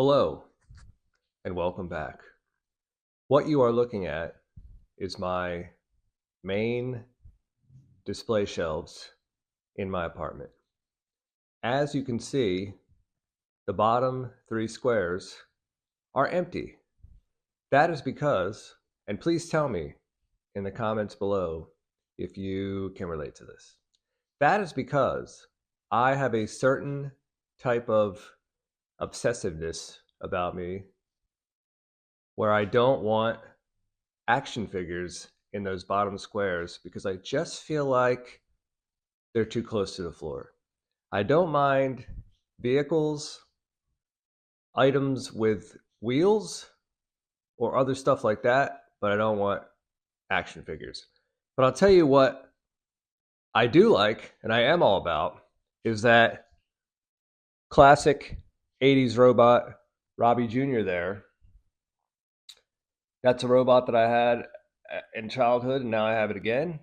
Hello and welcome back. What you are looking at is my main display shelves in my apartment. As you can see, the bottom three squares are empty. That is because, and please tell me in the comments below if you can relate to this. That is because I have a certain type of obsessiveness about me where I don't want action figures in those bottom squares because I just feel like they're too close to the floor. I don't mind vehicles, items with wheels, or other stuff like that, but I don't want action figures. But I'll tell you what I do like, and I am all about, is that classic 80s robot Robbie Jr. there. That's a robot that I had in childhood, and now I have it again.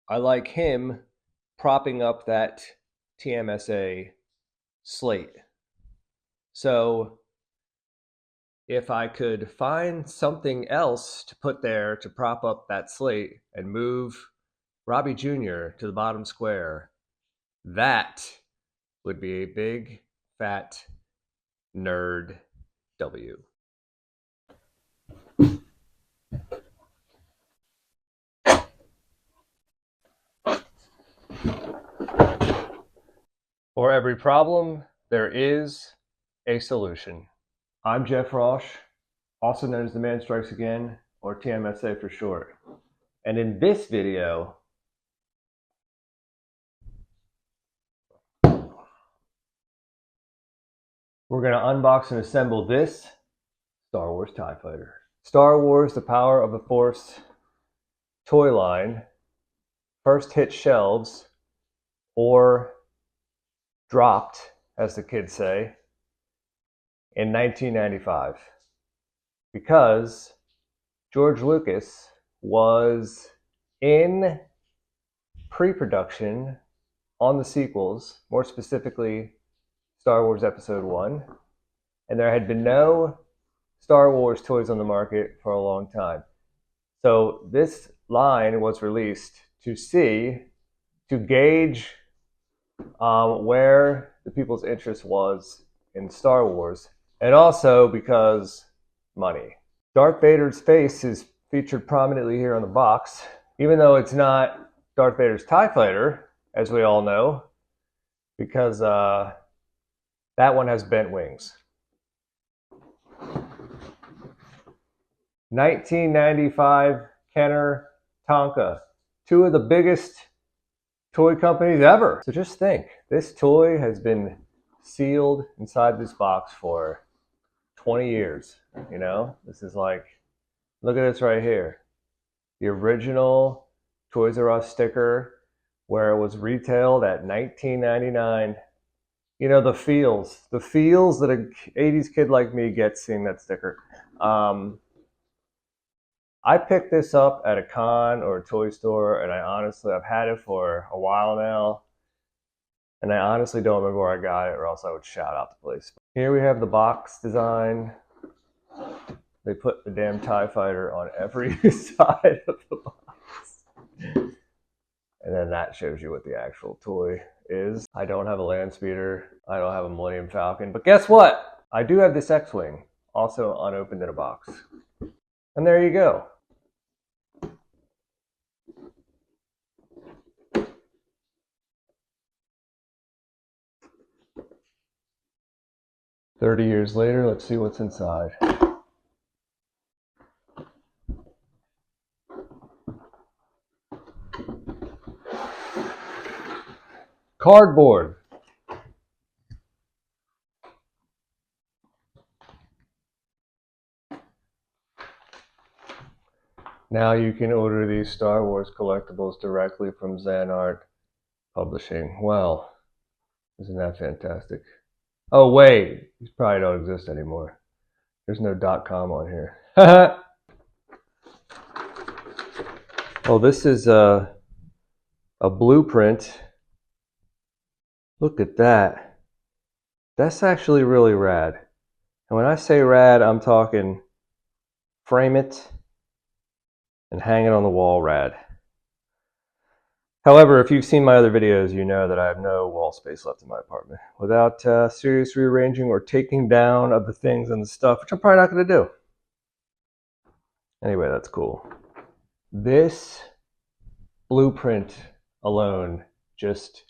I like him propping up that TMSA slate. So if I could find something else to put there to prop up that slate and move Robbie Jr. to the bottom square, that would be a big, fat nerd W. For every problem, there is a solution. I'm Jeff Roche, also known as the Man Strikes Again, or TMSA for short. And in this video, we're going to unbox and assemble this Star Wars TIE Fighter. Star Wars The Power of the Force toy line first hit shelves, or dropped, as the kids say, in 1995 because George Lucas was in pre-production on the sequels, more specifically Star Wars Episode 1, and there had been no Star Wars toys on the market for a long time. So this line was released to gauge where the people's interest was in Star Wars, and also because money. Darth Vader's face is featured prominently here on the box, even though it's not Darth Vader's TIE Fighter, as we all know, because that one has bent wings. 1995 Kenner, Tonka, two of the biggest toy companies ever. So just think, this toy has been sealed inside this box for 20 years. You know, this is like, look at this right here. The original Toys R Us sticker where it was retailed at $19.99. You know, the feels that an 80s kid like me gets seeing that sticker. I picked this up at a con or a toy store, and I've had it for a while now, and I honestly don't remember where I got it, or else I would shout out the place. Here we have the box design. They put the damn TIE Fighter on every side of the box. And then that shows you what the actual toy is. I don't have a land speeder. I don't have a Millennium Falcon. But guess what? I do have this X-Wing, also unopened in a box. And there you go. "30 years later, let's see what's inside." Cardboard. Now you can order these Star Wars collectibles directly from Zanart Publishing. Well, isn't that fantastic? Oh wait, these probably don't exist anymore. There's no .com on here. Oh, this is a blueprint. Look at that. That's actually really rad. And when I say rad, I'm talking frame it and hang it on the wall rad. However, if you've seen my other videos, you know that I have no wall space left in my apartment without serious rearranging or taking down of the things and the stuff, which I'm probably not going to do. Anyway, that's cool. This blueprint alone just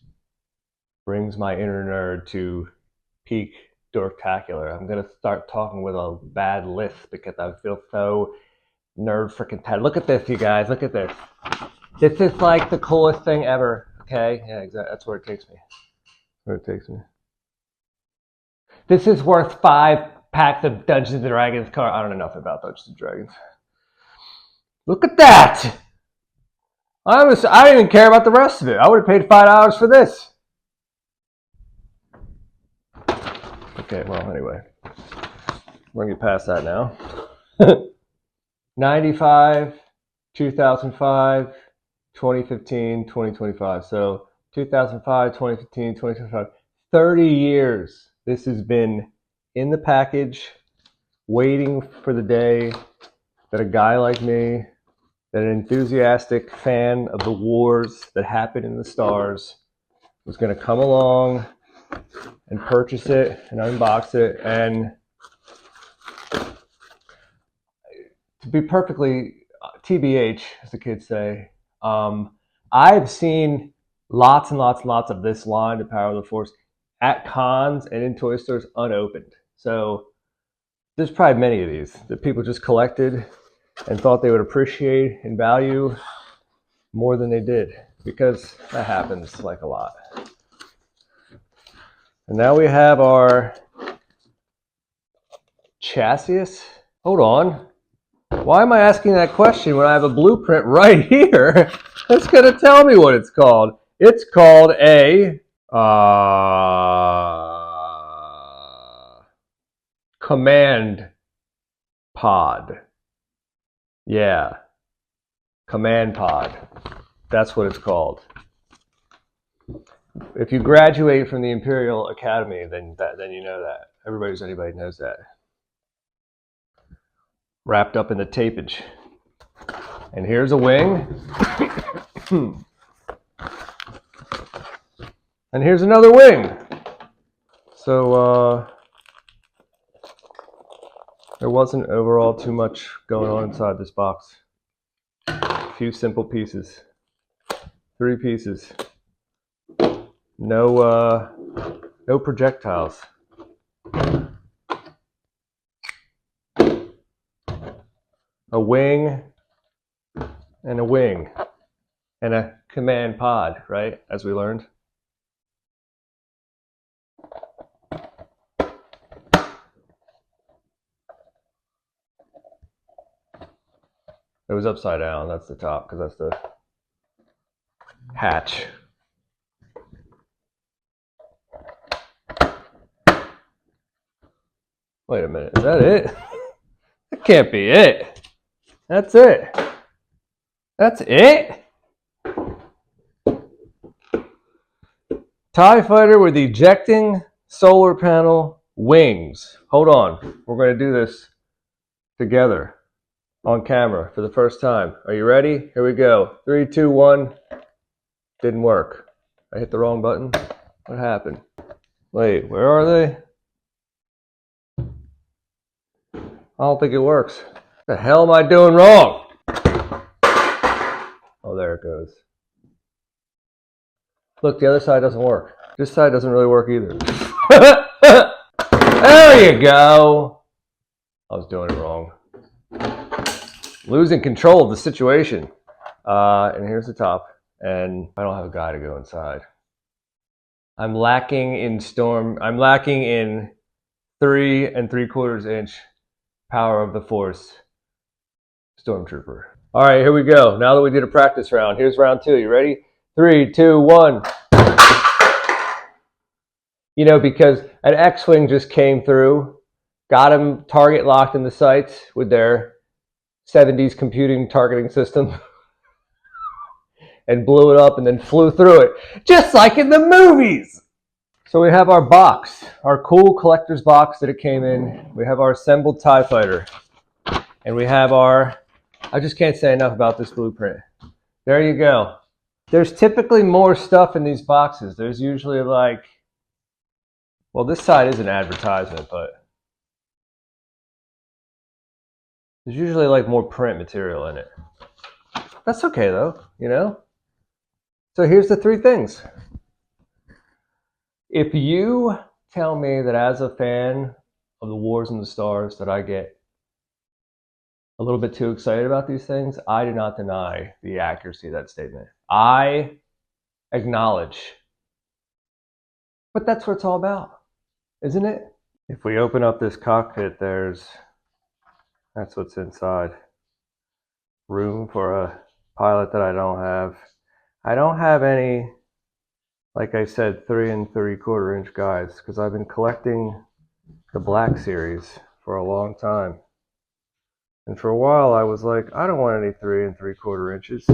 brings my inner nerd to peak dorktacular. I'm going to start talking with a bad lisp because I feel so nerd freaking tired. Look at this, you guys. Look at this. This is like the coolest thing ever. Okay? Yeah, exactly. That's where it takes me. Where it takes me. This is worth 5 packs of Dungeons & Dragons cards. I don't know nothing about Dungeons & Dragons. Look at that! I didn't even care about the rest of it. I would have paid $5 for this. Okay, well, anyway. We're going to get past that now. 95, 2005, 2015, 2025. So 2005, 2015, 2025. 30 years this has been in the package, waiting for the day that a guy like me, that an enthusiastic fan of the wars that happen in the stars, was going to come along and purchase it and unbox it. And to be perfectly TBH, as the kids say, I've seen lots and lots and lots of this line, The Power of the Force, at cons and in toy stores unopened. So there's probably many of these that people just collected and thought they would appreciate and value more than they did, because that happens like a lot. And now we have our chassis. Hold on. Why am I asking that question when I have a blueprint right here that's going to tell me what it's called? It's called a command pod. Yeah, command pod. That's what it's called. If you graduate from the Imperial Academy, then you know that. Anybody knows that. Wrapped up in the tapage. And here's a wing. And here's another wing. So there wasn't overall too much going on inside this box. A few simple pieces. 3 pieces. No projectiles. A wing and a wing and a command pod, right? As we learned. It was upside down. That's the top, because that's the hatch. Wait a minute. Is that it? That can't be it. That's it. That's it? TIE fighter with ejecting solar panel wings. Hold on. We're going to do this together on camera for the first time. Are you ready? Here we go. 3, 2, 1. Didn't work. I hit the wrong button. What happened? Wait, where are they? I don't think it works. What the hell am I doing wrong? Oh, there it goes. Look, the other side doesn't work. This side doesn't really work either. There you go. I was doing it wrong. Losing control of the situation. And here's the top. And I don't have a guy to go inside. I'm lacking in 3 3/4 inch power of the Force Stormtrooper. All right, here we go. Now that we did a practice round, here's round 2. You ready? 3, 2, 1. You know, because an X-Wing just came through, got him target locked in the sights with their 70s computing targeting system, and blew it up and then flew through it, just like in the movies. So we have our box, our cool collector's box that it came in. We have our assembled TIE fighter. And we have our, I just can't say enough about this blueprint. There you go. There's typically more stuff in these boxes. There's usually like, well, this side is an advertisement, but there's usually like more print material in it. That's okay though, you know? So here's the three things. If you tell me that as a fan of the Wars and the Stars that I get a little bit too excited about these things, I do not deny the accuracy of that statement. I acknowledge. But that's what it's all about, isn't it? If we open up this cockpit, that's what's inside. Room for a pilot that I don't have. I don't have any, like I said, 3 3/4 inch guides because I've been collecting the Black Series for a long time. And for a while I was like, I don't want any 3 3/4 inches.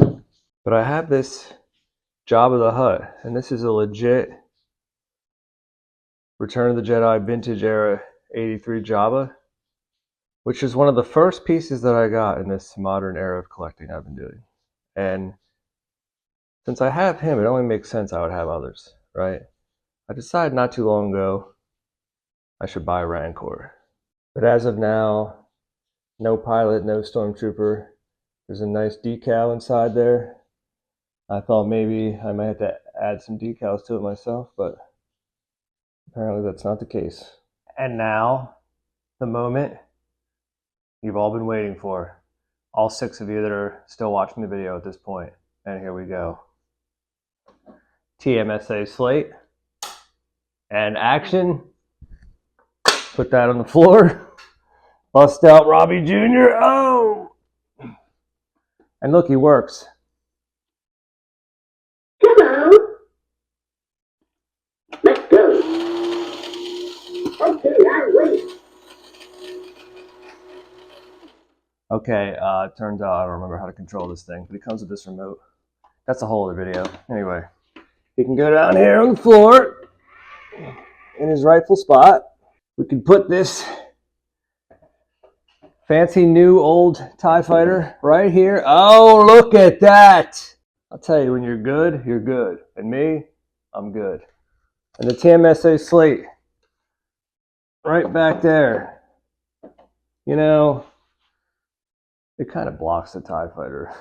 But I have this Jabba the Hutt, and this is a legit Return of the Jedi vintage era 83 Jabba, which is one of the first pieces that I got in this modern era of collecting I've been doing. And since I have him, it only makes sense I would have others, right? I decided not too long ago I should buy a Rancor. But as of now, no pilot, no stormtrooper. There's a nice decal inside there. I thought maybe I might have to add some decals to it myself, but apparently that's not the case. And now, the moment you've all been waiting for. All 6 of you that are still watching the video at this point. And here we go. TMSA slate. And action. Put that on the floor. Bust out Robbie Jr. Oh! And look, he works. Come on. Let's go. Okay, I'm waiting. Okay, turns out I don't remember how to control this thing, but it comes with this remote. That's a whole other video. Anyway, he can go down here on the floor in his rightful spot. We can put this fancy new old TIE fighter right here. Oh, look at that. I'll tell you, when you're good, you're good. And me, I'm good. And the TMSA slate right back there. You know, it kind of blocks the TIE fighter.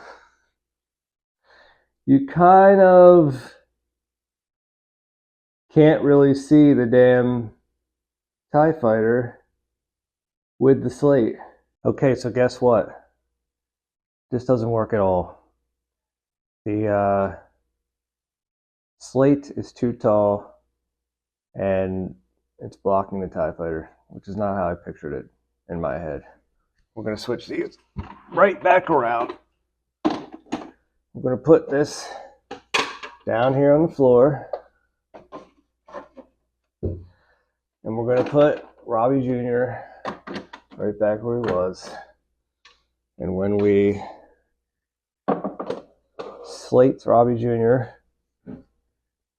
You kind of can't really see the damn TIE fighter with the slate. Okay, so guess what? This doesn't work at all. The slate is too tall and it's blocking the TIE fighter, which is not how I pictured it in my head. We're going to switch these right back around. I'm going to put this down here on the floor. And we're going to put Robbie Jr. right back where he was. And when we slate Robbie Jr.,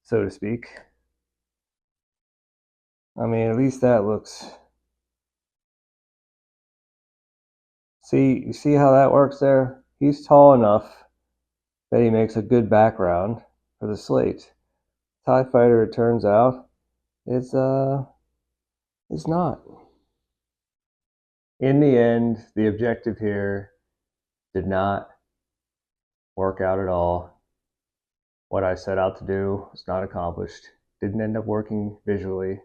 so to speak, I mean, at least that looks... See, you see how that works there? He's tall enough that he makes a good background for the slate. TIE fighter, it turns out, is not. In the end, the objective here did not work out at all. What I set out to do was not accomplished. Didn't end up working visually.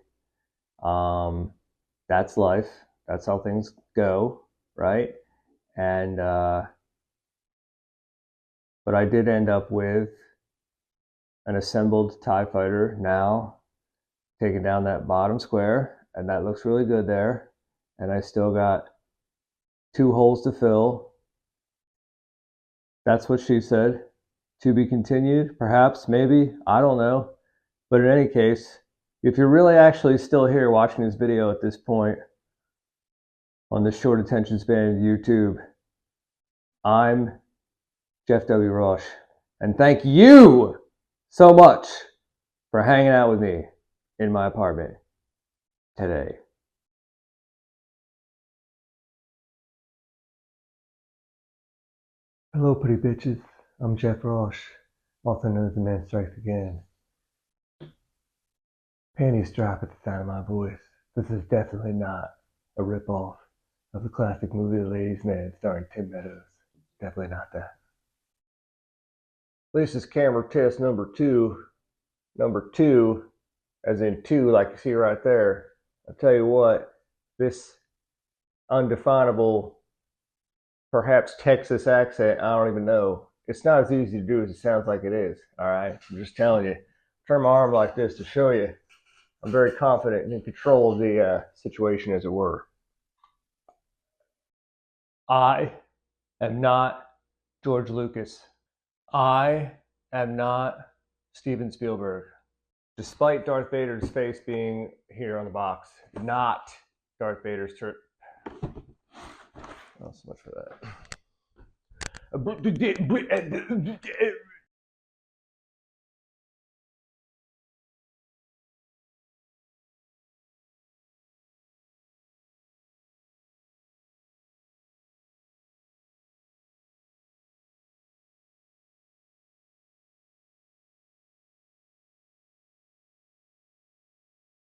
That's life. That's how things go, right? And but I did end up with an assembled TIE fighter now, taking down that bottom square, and that looks really good there. And I still got 2 holes to fill. That's what she said. To be continued, perhaps, maybe, I don't know. But in any case, if you're really actually still here watching this video at this point on this short attention span of YouTube, I'm Jeff W. Roche, and thank you so much for hanging out with me in my apartment today. Hello, pretty bitches. I'm Jeff Roche, also known as the Man Strikes Again. Panties drop at the sound of my voice. This is definitely not a ripoff of the classic movie The Ladies' Man starring Tim Meadows. Definitely not that. This is camera test number two. Number two, as in two, like you see right there. I'll tell you what, this undefinable, perhaps Texas accent, I don't even know. It's not as easy to do as it sounds like it is. All right, I'm just telling you. Turn my arm like this to show you I'm very confident and in control of the situation, as it were. I am not George Lucas. I am not Steven Spielberg. Despite Darth Vader's face being here on the box, not Darth Vader's turn. Oh, so much for that.